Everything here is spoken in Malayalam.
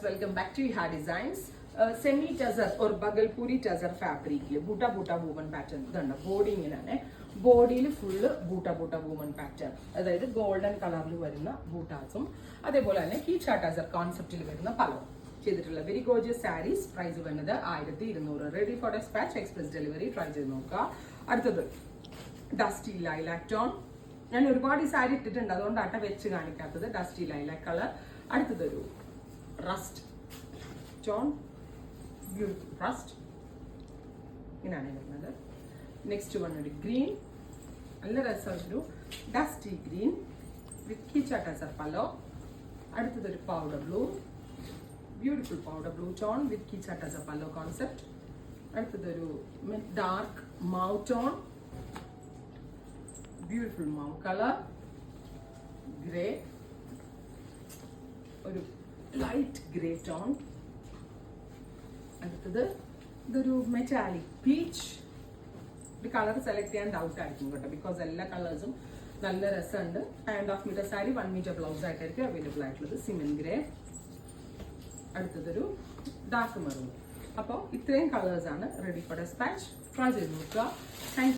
welcome back to Iha Designs. Semi tazar or bagalpuri tazar fabric buta buta woven pattern ഇതാണ് ബോഡി ഇങ്ങനെയാണ് ബോഡിയിൽ ഫുള്ള് ബൂട്ട ബൂട്ട വുമൺ പാറ്റേൺ അതായത് ഗോൾഡൻ കളറിൽ വരുന്ന ബൂട്ടാസും അതേപോലെ തന്നെ കീച്ചാ ടസർ കോൺസെപ്റ്റിൽ വരുന്ന പലവും ചെയ്തിട്ടുള്ള വെരി ഗോർജിയസ് സാരീസ് പ്രൈസ് വരുന്നത് 1200 ready for dispatch express delivery try ചെയ്ത് നോക്കുക അടുത്തത് ഡസ്റ്റി ലൈലാക് ടോൺ ഞാൻ ഒരുപാട് ഈ സാരി ഇട്ടിട്ടുണ്ട് അതുകൊണ്ടാണ് വെച്ച് കാണിക്കാത്തത് ഡസ്റ്റി ലൈലാക് കളർ അടുത്തതൊരു റസ്റ്റ് ടോൺ ബ്യൂട്ടിഫുൾ റസ്റ്റ് ഇങ്ങനെയാണ് വരുന്നത് നെക്സ്റ്റ് വൺ ഒരു ഗ്രീൻ നല്ല രസമൊരു ഡസ്റ്റി ഗ്രീൻ വിത്ത് കീച്ചാ ടസർ പല്ലോ അടുത്തതൊരു powder blue beautiful powder blue tone with കീച്ചാ ടസർ പല്ലോ കോൺസെപ്റ്റ് അടുത്തതൊരു dark mauve tone beautiful mauve colour grey ഒരു ലൈറ്റ് ഗ്രേ ടോൺ അടുത്തത് ഇതൊരു മെറ്റാലിക് പീച്ച് ഒരു കളർ സെലക്ട് ചെയ്യാൻ ഡൗട്ട് ആയിരിക്കും കേട്ടോ ബിക്കോസ് എല്ലാ കളേഴ്സും നല്ല രസമുണ്ട് 1.5 മീറ്റർ സാരി 1 മീറ്റർ ബ്ലൗസ് ആയിട്ടായിരിക്കും അവൈലബിൾ ആയിട്ടുള്ളത് സിമൻ ഗ്രേ അടുത്തതൊരു ഡാർക്ക് മെറൂൺ അപ്പോൾ ഇത്രയും കളേഴ്സാണ് റെഡി ഫോർ ഡെസ്പാച്ച് ട്രൈ ചെയ്ത് നോക്കുക താങ്ക്